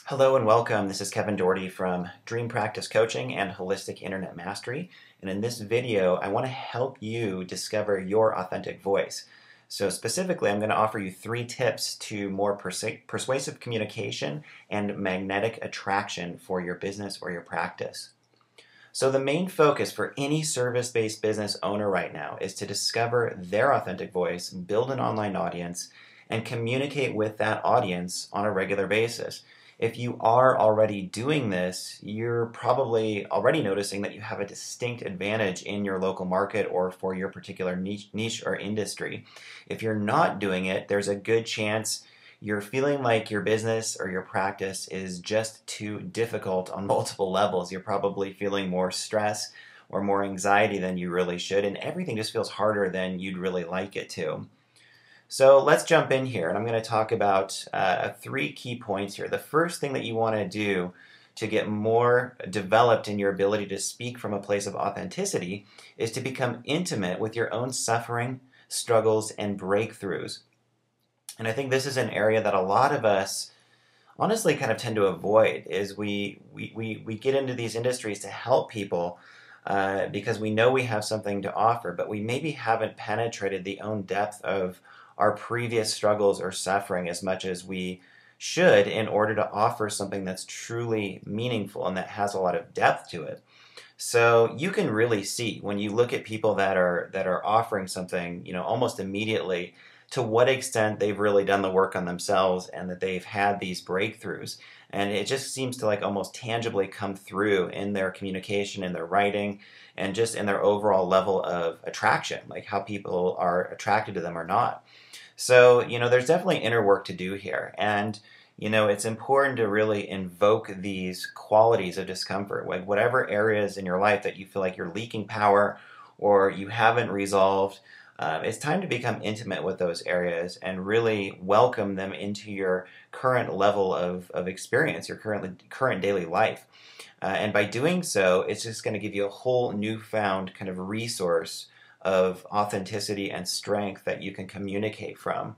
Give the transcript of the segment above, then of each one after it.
Hello and welcome. This is Kevin Doherty from Dream Practice Coaching and Holistic Internet Mastery. And in this video, I want to help you discover your authentic voice. So specifically, I'm going to offer you 3 tips to more persuasive communication and magnetic attraction for your business or your practice. So the main focus for any service-based business owner right now is to discover their authentic voice, build an online audience, and communicate with that audience on a regular basis. If you are already doing this, you're probably already noticing that you have a distinct advantage in your local market or for your particular niche or industry. If you're not doing it, there's a good chance you're feeling like your business or your practice is just too difficult on multiple levels. You're probably feeling more stress or more anxiety than you really should, and everything just feels harder than you'd really like it to. So let's jump in here, and I'm going to talk about 3 key points here. The first thing that you want to do to get more developed in your ability to speak from a place of authenticity is to become intimate with your own suffering, struggles, and breakthroughs. And I think this is an area that a lot of us honestly kind of tend to avoid, is we get into these industries to help people because we know we have something to offer, but we maybe haven't penetrated the own depth of our previous struggles or suffering as much as we should in order to offer something that's truly meaningful and that has a lot of depth to it. So you can really see when you look at people that are offering something, almost immediately, to what extent they've really done the work on themselves and that they've had these breakthroughs. And it just seems to like almost tangibly come through in their communication, in their writing, and just in their overall level of attraction, like how people are attracted to them or not. So, there's definitely inner work to do here. And, it's important to really invoke these qualities of discomfort, like whatever areas in your life that you feel like you're leaking power or you haven't resolved. It's time to become intimate with those areas and really welcome them into your current level of experience, your current daily life. And by doing so, it's just going to give you a whole newfound kind of resource of authenticity and strength that you can communicate from.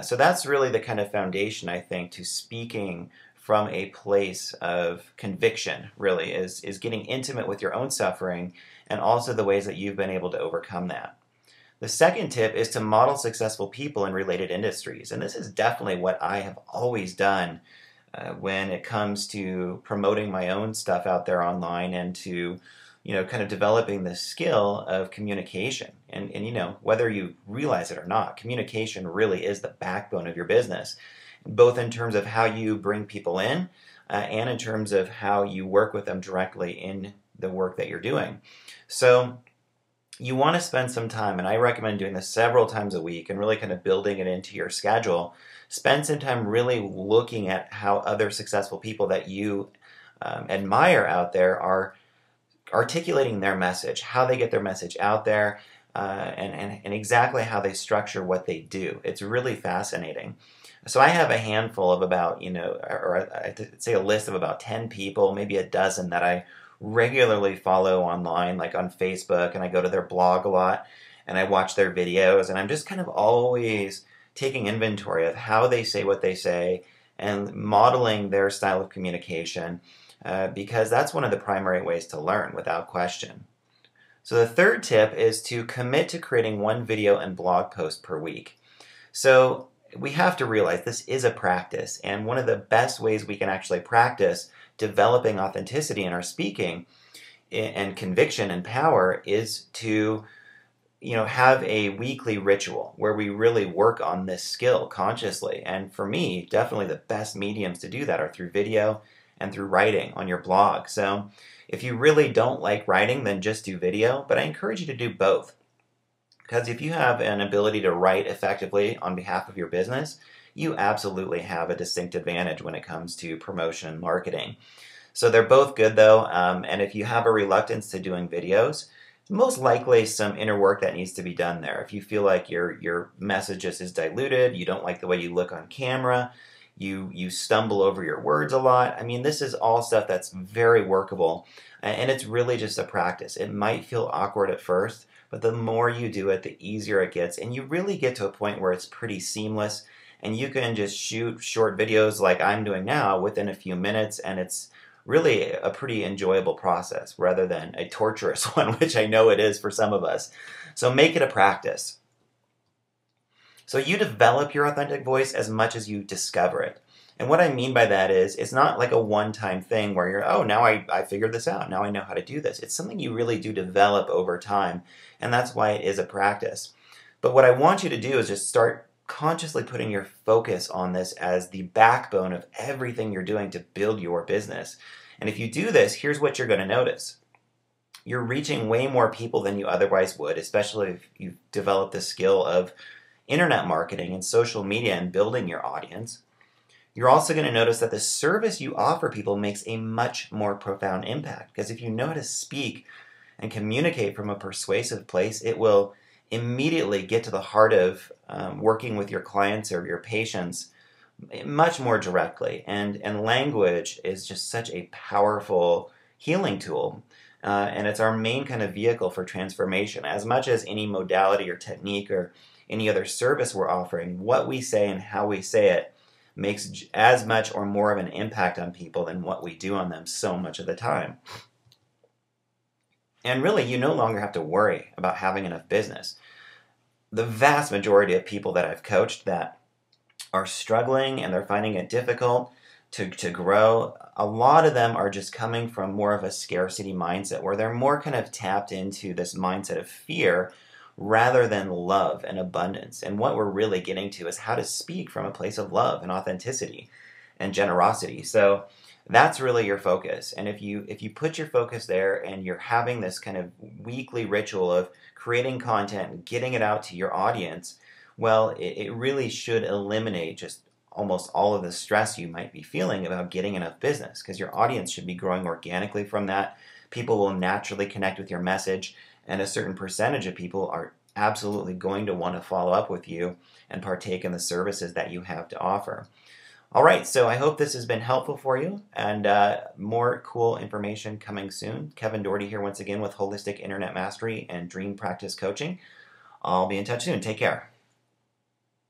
So that's really the kind of foundation, I think, to speaking from a place of conviction, really, is getting intimate with your own suffering and also the ways that you've been able to overcome that. The second tip is to model successful people in related industries. And this is definitely what I have always done when it comes to promoting my own stuff out there online and to, kind of developing the skill of communication. And whether you realize it or not, communication really is the backbone of your business, both in terms of how you bring people in and in terms of how you work with them directly in the work that you're doing. So you want to spend some time, and I recommend doing this several times a week and really kind of building it into your schedule. Spend some time really looking at how other successful people that you admire out there are articulating their message, how they get their message out there, and exactly how they structure what they do. It's really fascinating. So I have a handful of about, or I'd say a list of about 10 people, maybe a dozen that I regularly follow online, like on Facebook, and I go to their blog a lot, and I watch their videos, and I'm just kind of always taking inventory of how they say what they say and modeling their style of communication, because that's one of the primary ways to learn, without question. So the third tip is to commit to creating 1 video and blog post per week. So we have to realize this is a practice, and one of the best ways we can actually practice developing authenticity in our speaking and conviction and power is to have a weekly ritual where we really work on this skill consciously. And for me, definitely the best mediums to do that are through video and through writing on your blog. So if you really don't like writing, then just do video, but I encourage you to do both. Because if you have an ability to write effectively on behalf of your business, you absolutely have a distinct advantage when it comes to promotion and marketing. So they're both good though, and if you have a reluctance to doing videos, most likely some inner work that needs to be done there. If you feel like your message just is diluted, you don't like the way you look on camera, you stumble over your words a lot, I mean, this is all stuff that's very workable, and it's really just a practice. It might feel awkward at first, but the more you do it, the easier it gets, and you really get to a point where it's pretty seamless and you can just shoot short videos like I'm doing now within a few minutes, and it's really a pretty enjoyable process rather than a torturous one, which I know it is for some of us. So make it a practice. So you develop your authentic voice as much as you discover it. And what I mean by that is, it's not like a one-time thing where you're, oh, now I figured this out. Now I know how to do this. It's something you really do develop over time. And that's why it is a practice. But what I want you to do is just start consciously putting your focus on this as the backbone of everything you're doing to build your business. And if you do this, here's what you're going to notice. You're reaching way more people than you otherwise would, especially if you've developed the skill of internet marketing and social media and building your audience. You're also going to notice that the service you offer people makes a much more profound impact, because if you know how to speak and communicate from a persuasive place, it will immediately get to the heart of working with your clients or your patients much more directly. And language is just such a powerful healing tool. And it's our main kind of vehicle for transformation. As much as any modality or technique or any other service we're offering, what we say and how we say it makes as much or more of an impact on people than what we do on them so much of the time. And really, you no longer have to worry about having enough business. The vast majority of people that I've coached that are struggling and they're finding it difficult to grow, a lot of them are just coming from more of a scarcity mindset where they're more kind of tapped into this mindset of fear rather than love and abundance. And what we're really getting to is how to speak from a place of love and authenticity and generosity. So that's really your focus. And if you put your focus there and you're having this kind of weekly ritual of creating content and getting it out to your audience, well, it really should eliminate just almost all of the stress you might be feeling about getting enough business, because your audience should be growing organically from that. People will naturally connect with your message, and a certain percentage of people are absolutely going to want to follow up with you and partake in the services that you have to offer. All right, so I hope this has been helpful for you, and more cool information coming soon. Kevin Doherty here once again with Holistic Internet Mastery and Dream Practice Coaching. I'll be in touch soon. Take care.